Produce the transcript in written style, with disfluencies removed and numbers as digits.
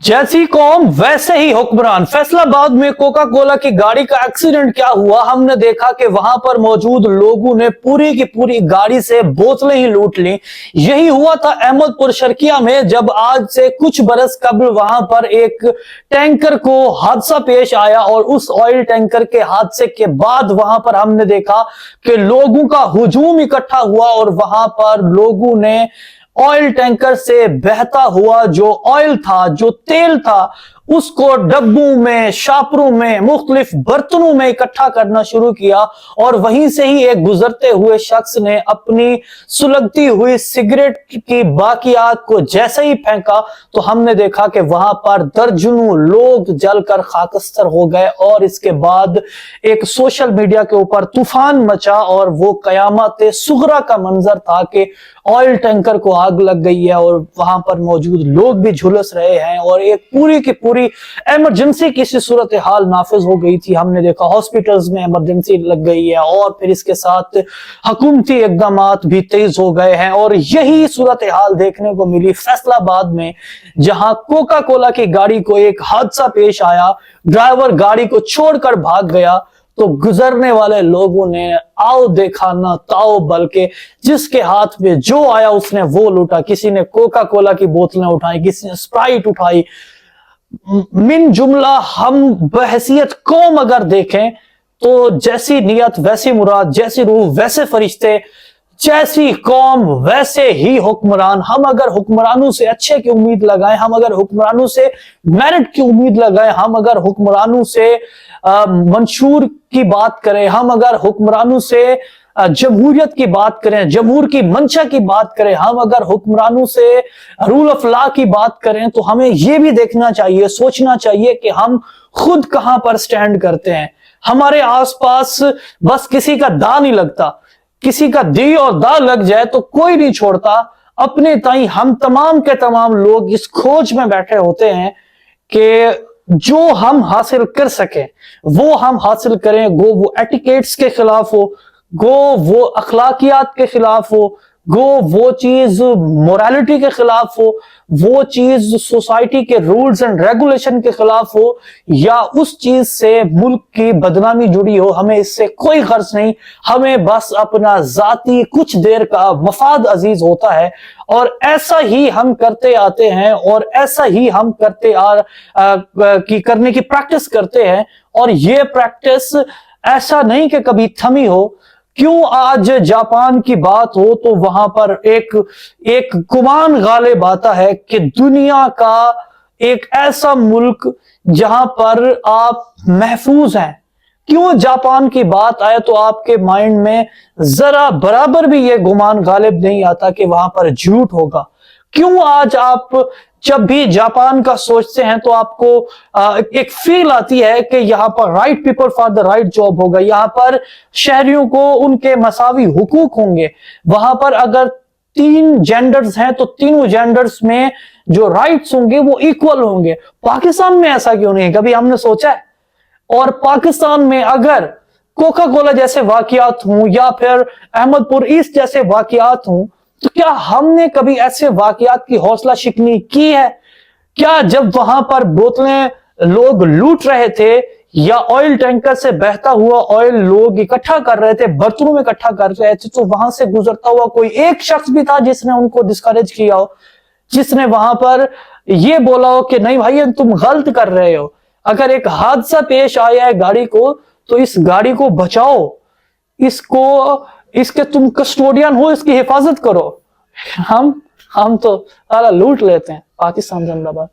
जैसी कौम वैसे ही हुक्मरान। फैसलाबाद में कोका कोला की गाड़ी का एक्सीडेंट क्या हुआ, हमने देखा कि वहां पर मौजूद लोगों ने पूरी की पूरी गाड़ी से बोतलें ही लूट ली। यही हुआ था अहमदपुर शर्किया में, जब आज से कुछ बरस कबल वहां पर एक टैंकर को हादसा पेश आया और उस ऑयल टैंकर के हादसे के बाद वहां पर हमने देखा कि लोगों का हुजूम इकट्ठा हुआ और वहां पर लोगों ने ऑयल टैंकर से बहता हुआ जो ऑयल था, जो तेल था, उसको डब्बों में, शापरों में, मुख्तलिफ बर्तनों में इकट्ठा करना शुरू किया। और वहीं से ही एक गुजरते हुए शख्स ने अपनी सुलगती हुई सिगरेट की बाकियात को जैसे ही फेंका तो हमने देखा कि वहां पर दर्जनों लोग जलकर खाकस्तर हो गए। और इसके बाद एक सोशल मीडिया के ऊपर तूफान मचा और वो कयामत सुगरा का मंजर था कि ऑयल टैंकर को आग लग गई है और वहां पर मौजूद लोग भी झुलस रहे हैं और एक पूरी की पूरी इमरजेंसी की सूरत हाल नाफिज हो गई थी। हमने देखा हॉस्पिटल्स में इमरजेंसी लग गई है और फिर इसके साथ हुकूमती इकदामात भी तेज हो गए हैं। और यही सूरत हाल देखने को मिली फैसलाबाद में, जहां कोका कोला की गाड़ी को एक हादसा पेश आया, ड्राइवर गाड़ी को छोड़कर भाग गया तो गुजरने वाले लोगों ने आओ देखा ना ताओ, बल्कि जिसके हाथ में जो आया उसने वो लूटा। किसी ने कोका कोला की बोतलें उठाई, किसी ने स्प्राइट उठाई। मिन जुमला हम बहसियत कौम अगर देखें तो जैसी नियत वैसी मुराद, जैसी रूह वैसे फरिश्ते, जैसी कौम वैसे ही हुक्मरान। हम अगर हुक्मरानों से अच्छे की उम्मीद लगाएं, हम अगर हुक्मरानों से मेरिट की उम्मीद लगाएं, हम अगर हुक्मरानों से मंशूर की बात करें, हम अगर हुक्मरानों से जमहूरियत की बात करें, जमहूर की मंशा की बात करें, हम अगर हुक्मरानों से रूल ऑफ लॉ की बात करें तो हमें यह भी देखना चाहिए, सोचना चाहिए कि हम खुद कहां पर स्टैंड करते हैं। हमारे आसपास बस किसी का दा नहीं लगता, किसी का दी और दा लग जाए तो कोई नहीं छोड़ता। अपने ताई हम तमाम के तमाम लोग इस खोज में बैठे होते हैं कि जो हम हासिल कर सके वो हम हासिल करें, गो वो एटिकेट्स के खिलाफ हो, गो वो अखलाकियात के खिलाफ हो, गो वो चीज मोरालिटी के खिलाफ हो, वो चीज सोसाइटी के रूल्स एंड रेगुलेशन के खिलाफ हो, या उस चीज से मुल्क की बदनामी जुड़ी हो। हमें इससे कोई गर्ज नहीं, हमें बस अपना जाती कुछ देर का मफाद अजीज होता है। और ऐसा ही हम करते आते हैं और ऐसा ही हम करने की प्रैक्टिस करते हैं। और ये प्रैक्टिस ऐसा नहीं कि कभी थमी हो। क्यों आज जापान की बात हो तो वहां पर एक गुमान गालिब आता है कि दुनिया का एक ऐसा मुल्क जहां पर आप महफूज हैं। क्यों जापान की बात आए तो आपके माइंड में जरा बराबर भी ये गुमान गालिब नहीं आता कि वहां पर झूठ होगा। क्यों आज आप जब भी जापान का सोचते हैं तो आपको एक फील आती है कि यहाँ पर right people for the right job होगा, यहाँ पर शहरियों को उनके मसावी हुकूक होंगे, वहां पर अगर 3 जेंडर्स हैं तो तीनों जेंडर्स में जो राइट्स होंगे वो इक्वल होंगे। पाकिस्तान में ऐसा क्यों नहीं, कभी हमने सोचा है? और पाकिस्तान में अगर कोका कोला जैसे वाकयात हों या फिर अहमदपुर ईस्ट जैसे वाकयात हों तो क्या हमने कभी ऐसे वाकयात की हौसला शिकनी की है? क्या जब वहां पर बोतलें लोग लूट रहे थे या ऑयल टैंकर से बहता हुआ ऑयल लोग इकट्ठा कर रहे थे, बर्तनों में इकट्ठा कर रहे थे, तो वहां से गुजरता हुआ कोई एक शख्स भी था जिसने उनको डिस्करेज किया हो, जिसने वहां पर यह बोला हो कि नहीं भाई तुम गलत कर रहे हो? अगर एक हादसा पेश आया है गाड़ी को तो इस गाड़ी को बचाओ, इसके तुम कस्टोडियन हो, इसकी हिफाजत करो। हम तो सारा लूट लेते हैं। पाकिस्तान जिंदाबाद।